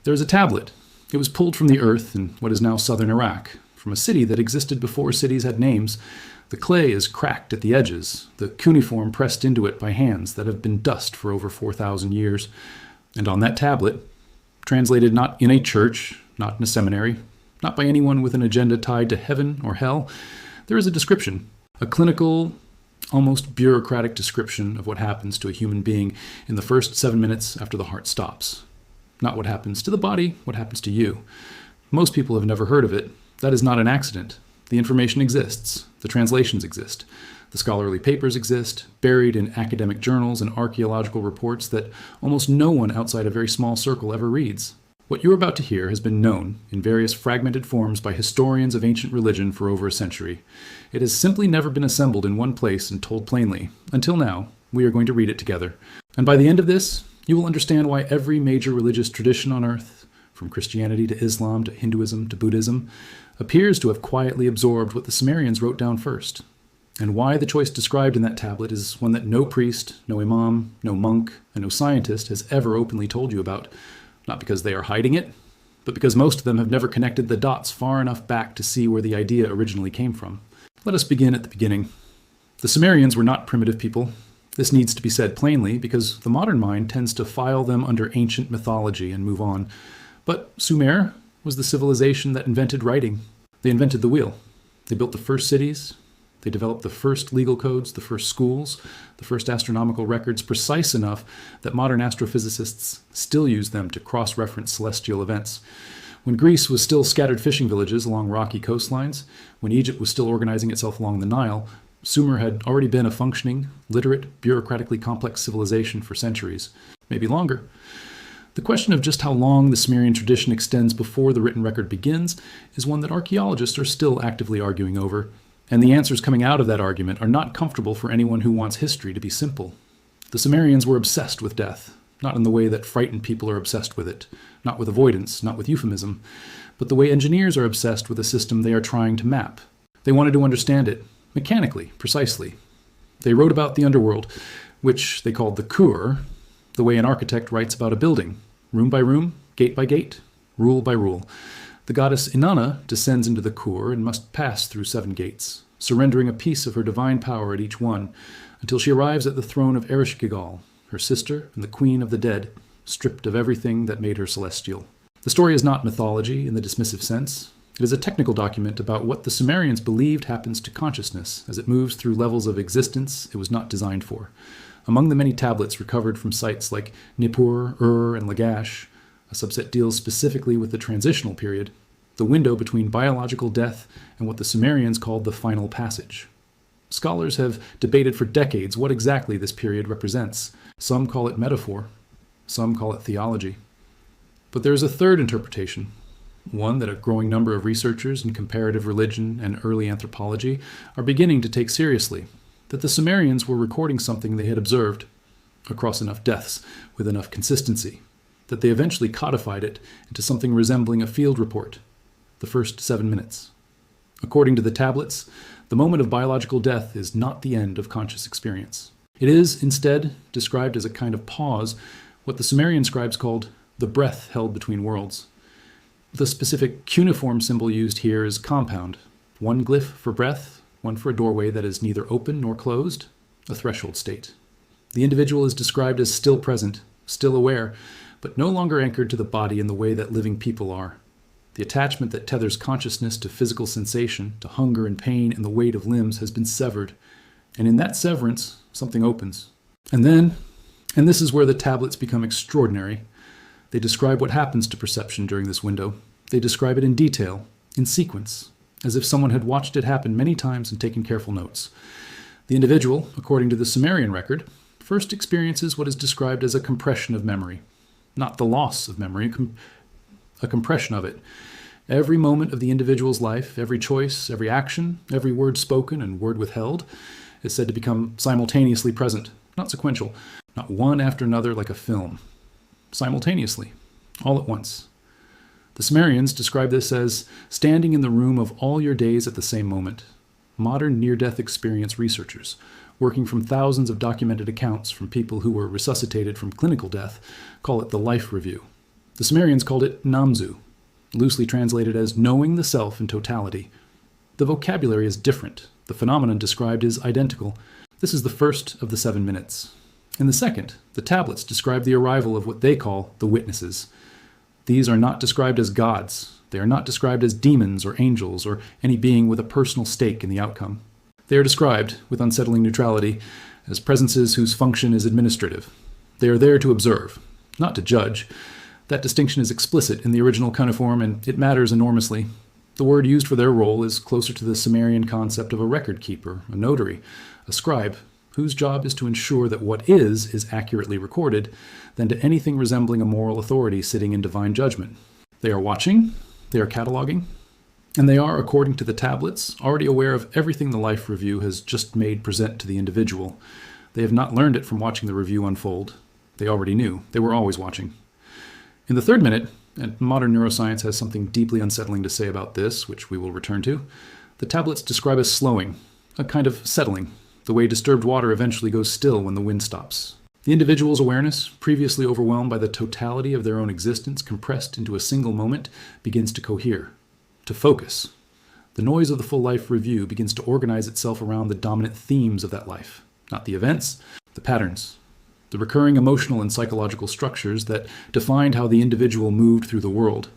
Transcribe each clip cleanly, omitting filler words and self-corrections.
There is a tablet. It was pulled from the earth in what is now southern Iraq, from a city that existed before cities had names. The clay is cracked at the edges, the cuneiform pressed into it by hands that have been dust for over 4,000 years. And on that tablet, translated not in a church, not in a seminary, not by anyone with an agenda tied to heaven or hell, there is a description, a clinical, almost bureaucratic description of what happens to a human being in the first 7 minutes after the heart stops. Not what happens to the body, what happens to you. Most people have never heard of it. That is not an accident. The information exists. The translations exist. The scholarly papers exist, buried in academic journals and archaeological reports that almost no one outside a very small circle ever reads. What you're about to hear has been known in various fragmented forms by historians of ancient religion for over a century. It has simply never been assembled in one place and told plainly. Until now, we are going to read it together. And by the end of this, you will understand why every major religious tradition on earth, from Christianity to Islam to Hinduism to Buddhism, appears to have quietly absorbed what the Sumerians wrote down first, and why the choice described in that tablet is one that no priest, no imam, no monk, and no scientist has ever openly told you about, not because they are hiding it, but because most of them have never connected the dots far enough back to see where the idea originally came from. Let us begin at the beginning. The Sumerians were not primitive people. This needs to be said plainly because the modern mind tends to file them under ancient mythology and move on. But Sumer was the civilization that invented writing. They invented the wheel. They built the first cities. They developed the first legal codes, the first schools, the first astronomical records precise enough that modern astrophysicists still use them to cross-reference celestial events. When Greece was still scattered fishing villages along rocky coastlines, when Egypt was still organizing itself along the Nile, Sumer had already been a functioning, literate, bureaucratically complex civilization for centuries, maybe longer. The question of just how long the Sumerian tradition extends before the written record begins is one that archaeologists are still actively arguing over. And the answers coming out of that argument are not comfortable for anyone who wants history to be simple. The Sumerians were obsessed with death, not in the way that frightened people are obsessed with it, not with avoidance, not with euphemism, but the way engineers are obsessed with a system they are trying to map. They wanted to understand it, mechanically, precisely. They wrote about the underworld, which they called the Kur, the way an architect writes about a building, room by room, gate by gate, rule by rule. The goddess Inanna descends into the Kur and must pass through 7 gates, surrendering a piece of her divine power at each one, until she arrives at the throne of Ereshkigal, her sister and the queen of the dead, stripped of everything that made her celestial. The story is not mythology in the dismissive sense. It is a technical document about what the Sumerians believed happens to consciousness as it moves through levels of existence it was not designed for. Among the many tablets recovered from sites like Nippur, Ur, and Lagash, a subset deals specifically with the transitional period, the window between biological death and what the Sumerians called the final passage. Scholars have debated for decades what exactly this period represents. Some call it metaphor, some call it theology. But there is a third interpretation, one that a growing number of researchers in comparative religion and early anthropology are beginning to take seriously, that the Sumerians were recording something they had observed across enough deaths with enough consistency, that they eventually codified it into something resembling a field report, the first 7 minutes. According to the tablets, the moment of biological death is not the end of conscious experience. It is, instead, described as a kind of pause, what the Sumerian scribes called the breath held between worlds. The specific cuneiform symbol used here is compound, one glyph for breath, one for a doorway that is neither open nor closed, a threshold state. The individual is described as still present, still aware, but no longer anchored to the body in the way that living people are. The attachment that tethers consciousness to physical sensation, to hunger and pain and the weight of limbs has been severed. And in that severance, something opens. And then, and this is where the tablets become extraordinary, they describe what happens to perception during this window. They describe it in detail, in sequence, as if someone had watched it happen many times and taken careful notes. The individual, according to the Sumerian record, first experiences what is described as a compression of memory. Not the loss of memory, a compression of it. Every moment of the individual's life, every choice, every action, every word spoken and word withheld is said to become simultaneously present, not sequential, not one after another like a film. Simultaneously, all at once. The Sumerians describe this as standing in the room of all your days at the same moment. Modern near-death experience researchers, working from thousands of documented accounts from people who were resuscitated from clinical death, call it the life review. The Sumerians called it namzu, loosely translated as knowing the self in totality. The vocabulary is different. The phenomenon described is identical. This is the first of the 7 minutes. In the second, the tablets describe the arrival of what they call the witnesses. These are not described as gods. They are not described as demons or angels or any being with a personal stake in the outcome. They are described, with unsettling neutrality, as presences whose function is administrative. They are there to observe, not to judge. That distinction is explicit in the original cuneiform, and it matters enormously. The word used for their role is closer to the Sumerian concept of a record keeper, a notary, a scribe, whose job is to ensure that what is accurately recorded, than to anything resembling a moral authority sitting in divine judgment. They are watching, they are cataloging, and they are, according to the tablets, already aware of everything the life review has just made present to the individual. They have not learned it from watching the review unfold. They already knew. They were always watching. In the third minute, and modern neuroscience has something deeply unsettling to say about this, which we will return to, the tablets describe as slowing, a kind of settling, the way disturbed water eventually goes still when the wind stops. The individual's awareness, previously overwhelmed by the totality of their own existence compressed into a single moment, begins to cohere, to focus. The noise of the full life review begins to organize itself around the dominant themes of that life, not the events, the patterns, the recurring emotional and psychological structures that defined how the individual moved through the world.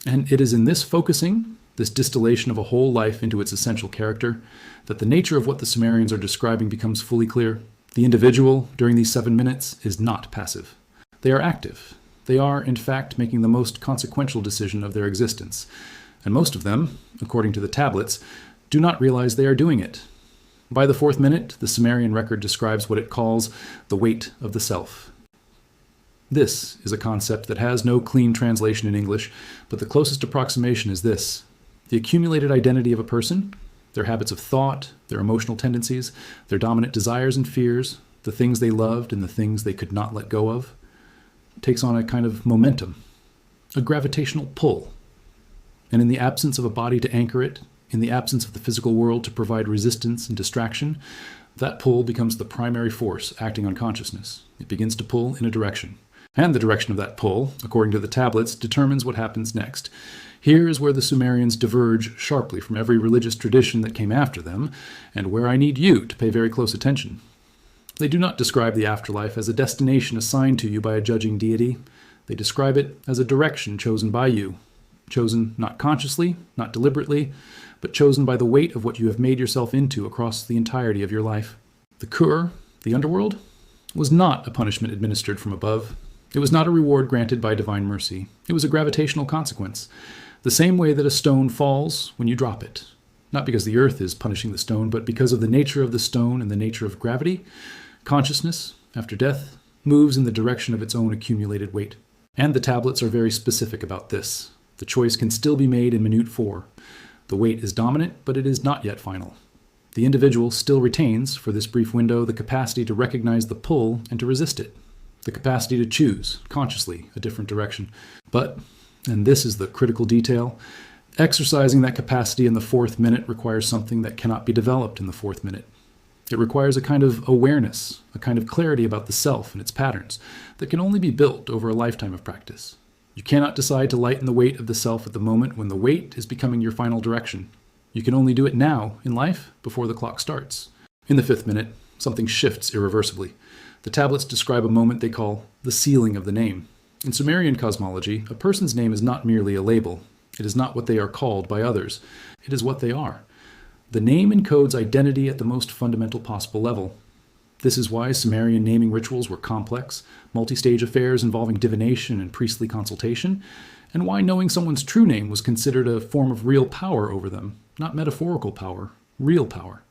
And it is in this focusing, this distillation of a whole life into its essential character, that the nature of what the Sumerians are describing becomes fully clear. The individual, during these 7 minutes, is not passive. They are active. They are, in fact, making the most consequential decision of their existence. And most of them, according to the tablets, do not realize they are doing it. By the 4th minute, the Sumerian record describes what it calls the weight of the self. This is a concept that has no clean translation in English, but the closest approximation is this: the accumulated identity of a person, their habits of thought, their emotional tendencies, their dominant desires and fears, the things they loved and the things they could not let go of, takes on a kind of momentum, a gravitational pull. And in the absence of a body to anchor it, in the absence of the physical world to provide resistance and distraction, that pull becomes the primary force acting on consciousness. It begins to pull in a direction. And the direction of that pull, according to the tablets, determines what happens next. Here is where the Sumerians diverge sharply from every religious tradition that came after them, and where I need you to pay very close attention. They do not describe the afterlife as a destination assigned to you by a judging deity. They describe it as a direction chosen by you, chosen not consciously, not deliberately, but chosen by the weight of what you have made yourself into across the entirety of your life. The Kur, the underworld, was not a punishment administered from above. It was not a reward granted by divine mercy. It was a gravitational consequence, the same way that a stone falls when you drop it. Not because the earth is punishing the stone, but because of the nature of the stone and the nature of gravity. Consciousness, after death, moves in the direction of its own accumulated weight. And the tablets are very specific about this. The choice can still be made in minute 4. The weight is dominant, but it is not yet final. The individual still retains, for this brief window, the capacity to recognize the pull and to resist it. The capacity to choose, consciously, a different direction. But, and this is the critical detail, exercising that capacity in the 4th minute requires something that cannot be developed in the 4th minute. It requires a kind of awareness, a kind of clarity about the self and its patterns that can only be built over a lifetime of practice. You cannot decide to lighten the weight of the self at the moment when the weight is becoming your final direction. You can only do it now, in life, before the clock starts. In the 5th minute, something shifts irreversibly. The tablets describe a moment they call the sealing of the name. In Sumerian cosmology, a person's name is not merely a label. It is not what they are called by others. It is what they are. The name encodes identity at the most fundamental possible level. This is why Sumerian naming rituals were complex, multi-stage affairs involving divination and priestly consultation, and why knowing someone's true name was considered a form of real power over them, not metaphorical power, real power.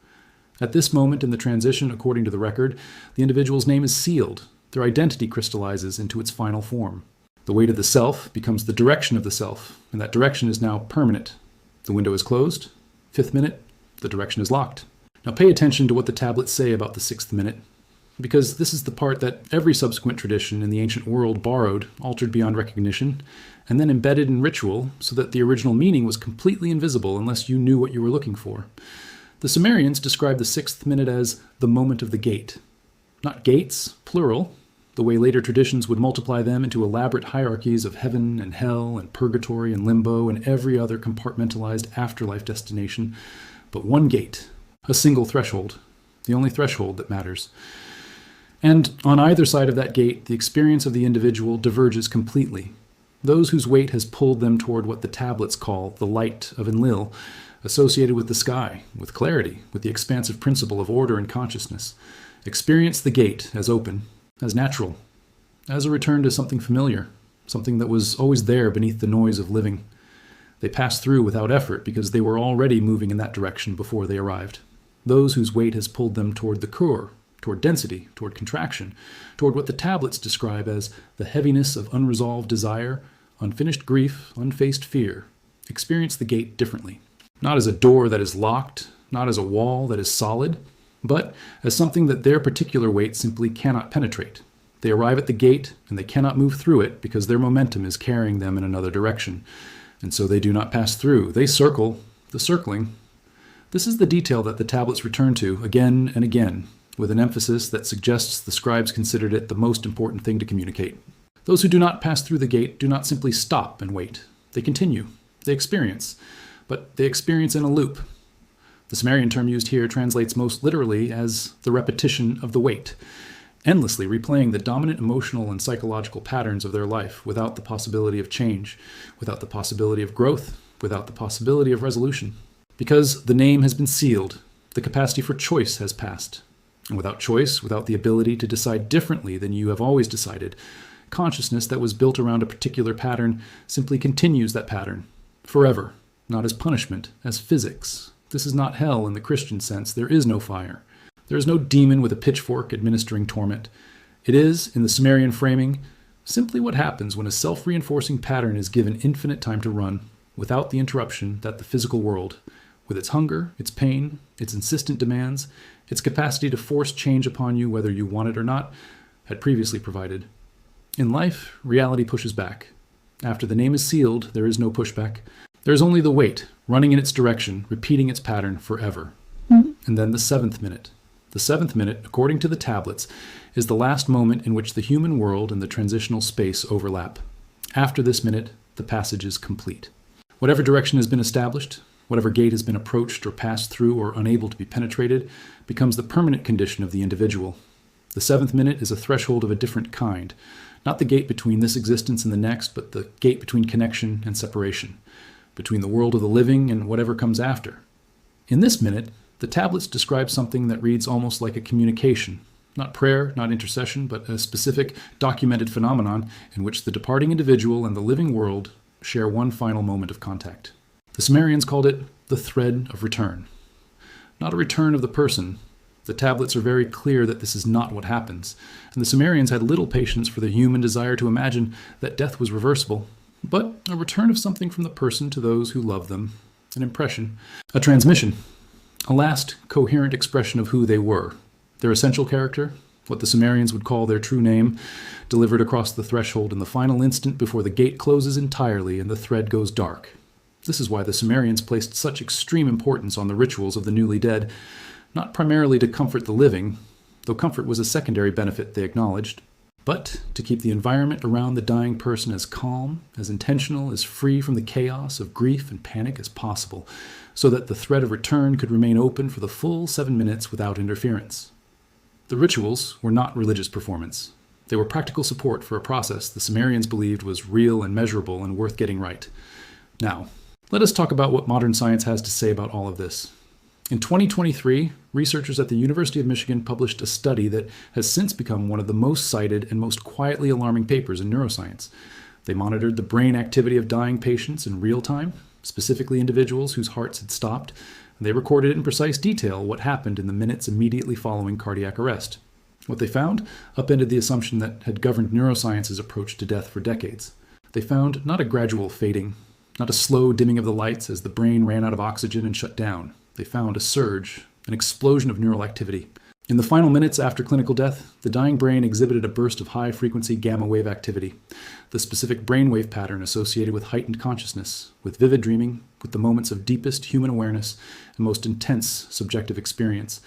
At this moment in the transition, according to the record, the individual's name is sealed. Their identity crystallizes into its final form. The weight of the self becomes the direction of the self, and that direction is now permanent. The window is closed. 5th minute, the direction is locked. Now pay attention to what the tablets say about the 6th minute, because this is the part that every subsequent tradition in the ancient world borrowed, altered beyond recognition, and then embedded in ritual so that the original meaning was completely invisible unless you knew what you were looking for. The Sumerians describe the 6th minute as the moment of the gate. Not gates, plural, the way later traditions would multiply them into elaborate hierarchies of heaven and hell and purgatory and limbo and every other compartmentalized afterlife destination, but one gate, a single threshold, the only threshold that matters. And on either side of that gate, the experience of the individual diverges completely. Those whose weight has pulled them toward what the tablets call the light of Enlil, associated with the sky, with clarity, with the expansive principle of order and consciousness, experience the gate as open, as natural, as a return to something familiar, something that was always there beneath the noise of living. They pass through without effort because they were already moving in that direction before they arrived. Those whose weight has pulled them toward the core, toward density, toward contraction, toward what the tablets describe as the heaviness of unresolved desire, unfinished grief, unfaced fear, experience the gate differently. Not as a door that is locked, not as a wall that is solid, but as something that their particular weight simply cannot penetrate. They arrive at the gate and they cannot move through it because their momentum is carrying them in another direction. And so they do not pass through. They circle, the circling. This is the detail that the tablets return to again and again, with an emphasis that suggests the scribes considered it the most important thing to communicate. Those who do not pass through the gate do not simply stop and wait. They continue. They experience. But they experience in a loop. The Sumerian term used here translates most literally as the repetition of the wait, endlessly replaying the dominant emotional and psychological patterns of their life without the possibility of change, without the possibility of growth, without the possibility of resolution. Because the name has been sealed, the capacity for choice has passed. And without choice, without the ability to decide differently than you have always decided, consciousness that was built around a particular pattern simply continues that pattern, forever, not as punishment, as physics. This is not hell in the Christian sense. There is no fire. There is no demon with a pitchfork administering torment. It is, in the Sumerian framing, simply what happens when a self-reinforcing pattern is given infinite time to run, without the interruption that the physical world, with its hunger, its pain, its insistent demands, its capacity to force change upon you whether you want it or not, had previously provided. In life, reality pushes back. After the name is sealed, there is no pushback. There is only the wait, running in its direction, repeating its pattern forever. And then the seventh minute. The seventh minute, according to the tablets, is the last moment in which the human world and the transitional space overlap. After this minute, the passage is complete. Whatever direction has been established, whatever gate has been approached or passed through or unable to be penetrated, becomes the permanent condition of the individual. The seventh minute is a threshold of a different kind, not the gate between this existence and the next, but the gate between connection and separation, between the world of the living and whatever comes after. In this minute, the tablets describe something that reads almost like a communication, not prayer, not intercession, but a specific documented phenomenon in which the departing individual and the living world share one final moment of contact. The Sumerians called it the thread of return. Not a return of the person. The tablets are very clear that this is not what happens, and the Sumerians had little patience for the human desire to imagine that death was reversible, but a return of something from the person to those who love them, an impression, a transmission, a last coherent expression of who they were, their essential character, what the Sumerians would call their true name, delivered across the threshold in the final instant before the gate closes entirely and the thread goes dark. This is why the Sumerians placed such extreme importance on the rituals of the newly dead, not primarily to comfort the living, though comfort was a secondary benefit they acknowledged, but to keep the environment around the dying person as calm, as intentional, as free from the chaos of grief and panic as possible, so that the thread of return could remain open for the full 7 minutes without interference. The rituals were not religious performance. They were practical support for a process the Sumerians believed was real and measurable and worth getting right. Now, let us talk about what modern science has to say about all of this. In 2023, researchers at the University of Michigan published a study that has since become one of the most cited and most quietly alarming papers in neuroscience. They monitored the brain activity of dying patients in real time, specifically individuals whose hearts had stopped, and they recorded in precise detail what happened in the minutes immediately following cardiac arrest. What they found upended the assumption that had governed neuroscience's approach to death for decades. They found not a gradual fading, not a slow dimming of the lights as the brain ran out of oxygen and shut down. They found a surge, an explosion of neural activity. In the final minutes after clinical death, the dying brain exhibited a burst of high-frequency gamma wave activity, the specific brainwave pattern associated with heightened consciousness, with vivid dreaming, with the moments of deepest human awareness and most intense subjective experience.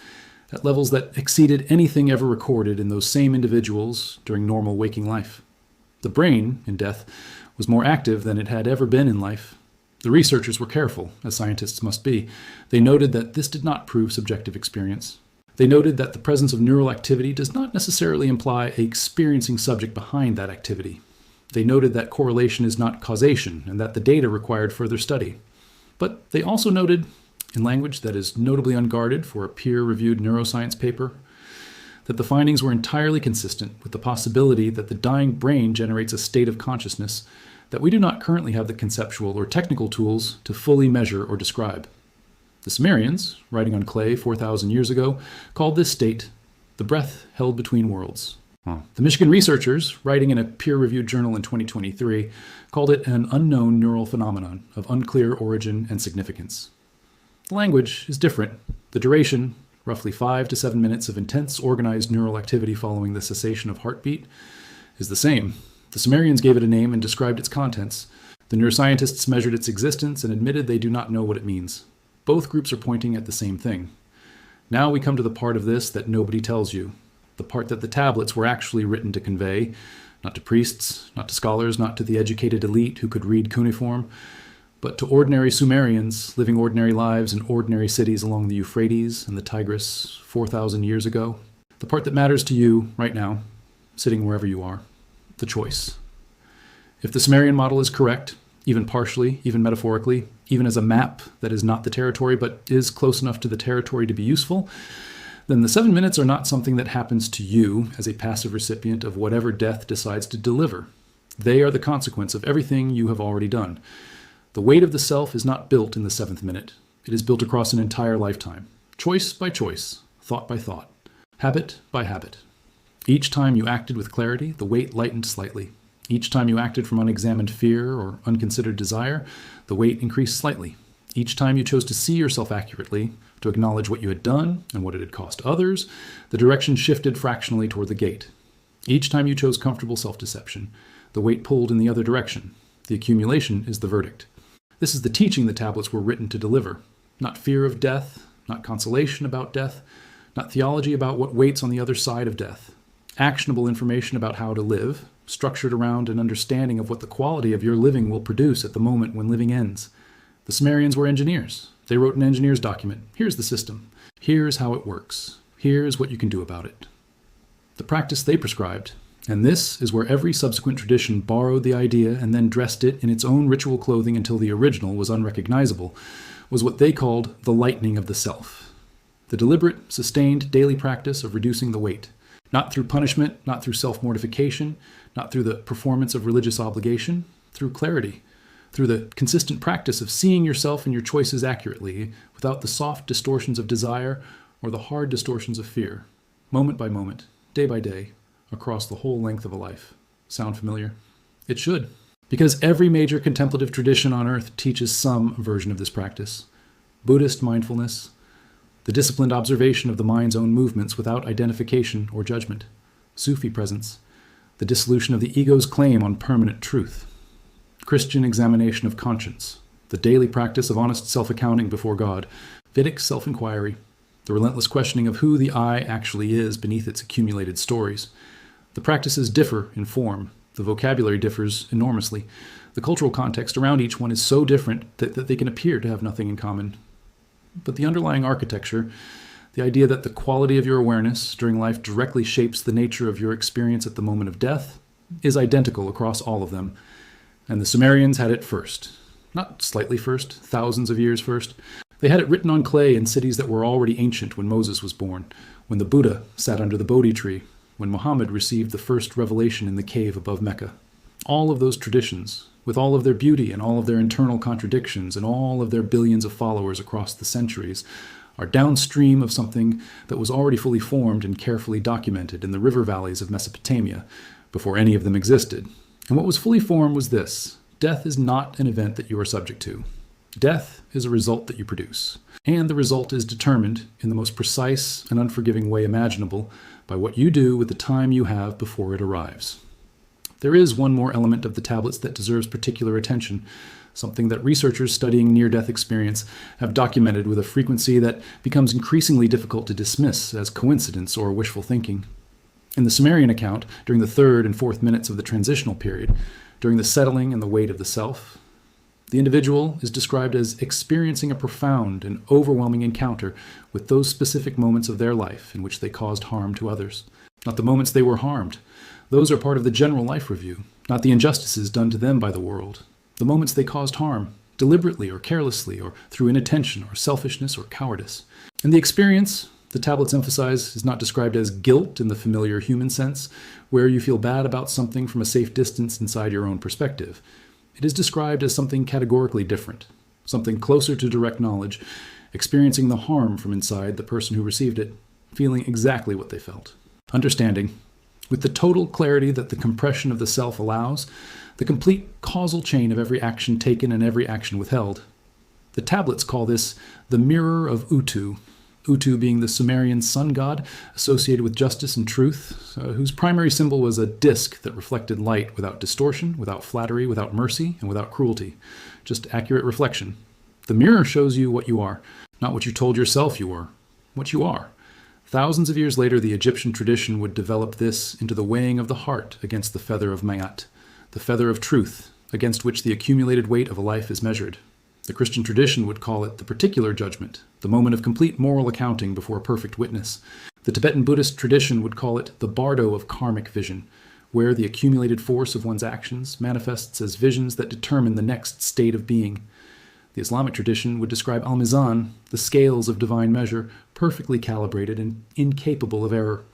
at levels that exceeded anything ever recorded in those same individuals during normal waking life. The brain, in death, was more active than it had ever been in life. The researchers were careful, as scientists must be. They noted that this did not prove subjective experience. They noted that the presence of neural activity does not necessarily imply an experiencing subject behind that activity. They noted that correlation is not causation and that the data required further study. But they also noted, in language that is notably unguarded for a peer-reviewed neuroscience paper, that the findings were entirely consistent with the possibility that the dying brain generates a state of consciousness that we do not currently have the conceptual or technical tools to fully measure or describe. The Sumerians, writing on clay 4,000 years ago, called this state the breath held between worlds. The Michigan researchers, writing in a peer-reviewed journal in 2023, called it an unknown neural phenomenon of unclear origin and significance. The language is different. The duration, roughly 5 to 7 minutes of intense organized neural activity following the cessation of heartbeat, is the same. The Sumerians gave it a name and described its contents. The neuroscientists measured its existence and admitted they do not know what it means. Both groups are pointing at the same thing. Now we come to the part of this that nobody tells you, the part that the tablets were actually written to convey, not to priests, not to scholars, not to the educated elite who could read cuneiform, but to ordinary Sumerians living ordinary lives in ordinary cities along the Euphrates and the Tigris 4,000 years ago. The part that matters to you right now, sitting wherever you are, the choice. If the Sumerian model is correct, even partially, even metaphorically, even as a map that is not the territory but is close enough to the territory to be useful, then the 7 minutes are not something that happens to you as a passive recipient of whatever death decides to deliver. They are the consequence of everything you have already done. The weight of the self is not built in the 7th minute. It is built across an entire lifetime, choice by choice, thought by thought, habit by habit. Each time you acted with clarity, the weight lightened slightly. Each time you acted from unexamined fear or unconsidered desire, the weight increased slightly. Each time you chose to see yourself accurately, to acknowledge what you had done and what it had cost others, the direction shifted fractionally toward the gate. Each time you chose comfortable self-deception, the weight pulled in the other direction. The accumulation is the verdict. This is the teaching the tablets were written to deliver. Not fear of death, not consolation about death, not theology about what waits on the other side of death. Actionable information about how to live, structured around an understanding of what the quality of your living will produce at the moment when living ends. The Sumerians were engineers. They wrote an engineer's document. Here's the system. Here's how it works. Here's what you can do about it. The practice they prescribed, and this is where every subsequent tradition borrowed the idea and then dressed it in its own ritual clothing until the original was unrecognizable, was what they called the lightening of the self. The deliberate, sustained daily practice of reducing the weight. Not through punishment, not through self-mortification, not through the performance of religious obligation, through clarity. Through the consistent practice of seeing yourself and your choices accurately, without the soft distortions of desire or the hard distortions of fear, moment by moment, day by day, across the whole length of a life. Sound familiar? It should, because every major contemplative tradition on earth teaches some version of this practice. Buddhist mindfulness, the disciplined observation of the mind's own movements without identification or judgment. Sufi presence, the dissolution of the ego's claim on permanent truth. Christian examination of conscience, the daily practice of honest self-accounting before God, Vedic self-inquiry, the relentless questioning of who the I actually is beneath its accumulated stories. The practices differ in form. The vocabulary differs enormously. The cultural context around each one is so different that they can appear to have nothing in common. But the underlying architecture, the idea that the quality of your awareness during life directly shapes the nature of your experience at the moment of death, is identical across all of them. And the Sumerians had it first. Not slightly first, thousands of years first. They had it written on clay in cities that were already ancient when Moses was born, when the Buddha sat under the Bodhi tree, when Muhammad received the first revelation in the cave above Mecca. All of those traditions, with all of their beauty and all of their internal contradictions and all of their billions of followers across the centuries, are downstream of something that was already fully formed and carefully documented in the river valleys of Mesopotamia, before any of them existed. And what was fully formed was this: death is not an event that you are subject to. Death is a result that you produce. And the result is determined in the most precise and unforgiving way imaginable by what you do with the time you have before it arrives. There is one more element of the tablets that deserves particular attention, something that researchers studying near-death experience have documented with a frequency that becomes increasingly difficult to dismiss as coincidence or wishful thinking. In the Sumerian account, during the 3rd and 4th minutes of the transitional period, during the settling and the weight of the self, the individual is described as experiencing a profound and overwhelming encounter with those specific moments of their life in which they caused harm to others. Not the moments they were harmed. Those are part of the general life review, not the injustices done to them by the world. The moments they caused harm, deliberately or carelessly, or through inattention or selfishness or cowardice. And the experience, the tablets emphasize, is not described as guilt in the familiar human sense, where you feel bad about something from a safe distance inside your own perspective. It is described as something categorically different, something closer to direct knowledge, experiencing the harm from inside the person who received it, feeling exactly what they felt. Understanding, with the total clarity that the compression of the self allows, the complete causal chain of every action taken and every action withheld. The tablets call this the mirror of Utu, Utu being the Sumerian sun god associated with justice and truth, whose primary symbol was a disk that reflected light without distortion, without flattery, without mercy, and without cruelty. Just accurate reflection. The mirror shows you what you are, not what you told yourself you were, what you are. Thousands of years later, the Egyptian tradition would develop this into the weighing of the heart against the feather of Ma'at, the feather of truth, against which the accumulated weight of a life is measured. The Christian tradition would call it the particular judgment, the moment of complete moral accounting before a perfect witness. The Tibetan Buddhist tradition would call it the bardo of karmic vision, where the accumulated force of one's actions manifests as visions that determine the next state of being. The Islamic tradition would describe al-mizan, the scales of divine measure, perfectly calibrated and incapable of error.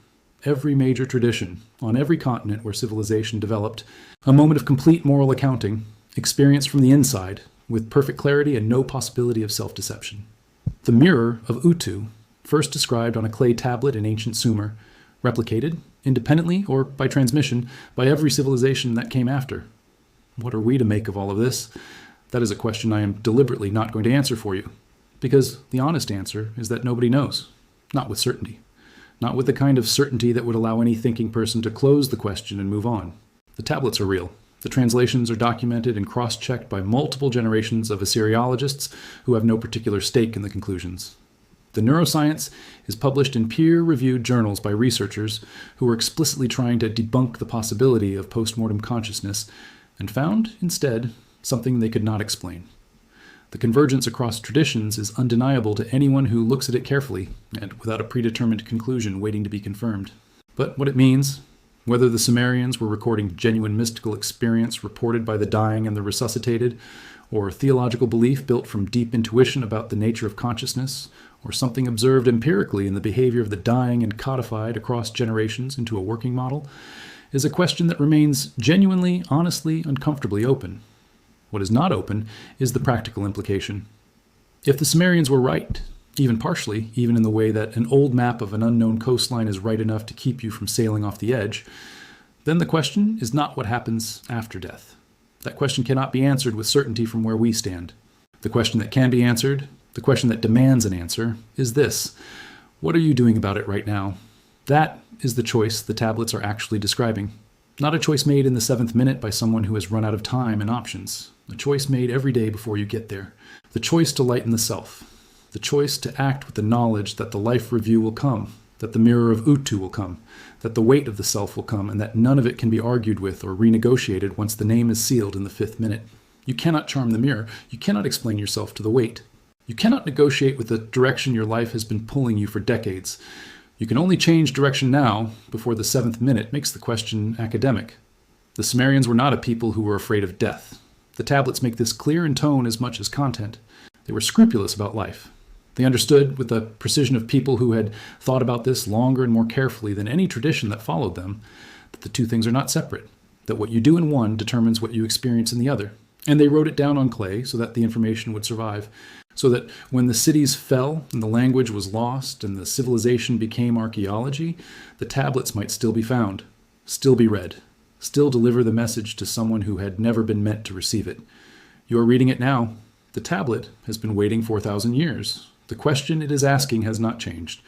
Every major tradition, on every continent where civilization developed, a moment of complete moral accounting, experienced from the inside, with perfect clarity and no possibility of self-deception. The mirror of Utu, first described on a clay tablet in ancient Sumer, replicated, independently or by transmission, by every civilization that came after. What are we to make of all of this? That is a question I am deliberately not going to answer for you, because the honest answer is that nobody knows, not with certainty, not with the kind of certainty that would allow any thinking person to close the question and move on. The tablets are real. The translations are documented and cross-checked by multiple generations of Assyriologists who have no particular stake in the conclusions. The neuroscience is published in peer-reviewed journals by researchers who are explicitly trying to debunk the possibility of postmortem consciousness, and found, instead, something they could not explain. The convergence across traditions is undeniable to anyone who looks at it carefully and without a predetermined conclusion waiting to be confirmed. But what it means, whether the Sumerians were recording genuine mystical experience reported by the dying and the resuscitated, or theological belief built from deep intuition about the nature of consciousness, or something observed empirically in the behavior of the dying and codified across generations into a working model, is a question that remains genuinely, honestly, uncomfortably open. What is not open is the practical implication. If the Sumerians were right, even partially, even in the way that an old map of an unknown coastline is right enough to keep you from sailing off the edge, then the question is not what happens after death. That question cannot be answered with certainty from where we stand. The question that can be answered, the question that demands an answer, is this: what are you doing about it right now? That is the choice the tablets are actually describing. Not a choice made in the 7th minute by someone who has run out of time and options. A choice made every day before you get there. The choice to lighten the self. The choice to act with the knowledge that the life review will come, that the mirror of Utu will come, that the weight of the self will come, and that none of it can be argued with or renegotiated once the name is sealed in the 5th minute. You cannot charm the mirror. You cannot explain yourself to the weight. You cannot negotiate with the direction your life has been pulling you for decades. You can only change direction now, before the 7th minute makes the question academic. The Sumerians were not a people who were afraid of death. The tablets make this clear in tone as much as content. They were scrupulous about life. They understood, with the precision of people who had thought about this longer and more carefully than any tradition that followed them, that the two things are not separate, that what you do in one determines what you experience in the other. And they wrote it down on clay so that the information would survive, so that when the cities fell and the language was lost and the civilization became archaeology, the tablets might still be found, still be read, still deliver the message to someone who had never been meant to receive it. You are reading it now. The tablet has been waiting 4,000 years. The question it is asking has not changed.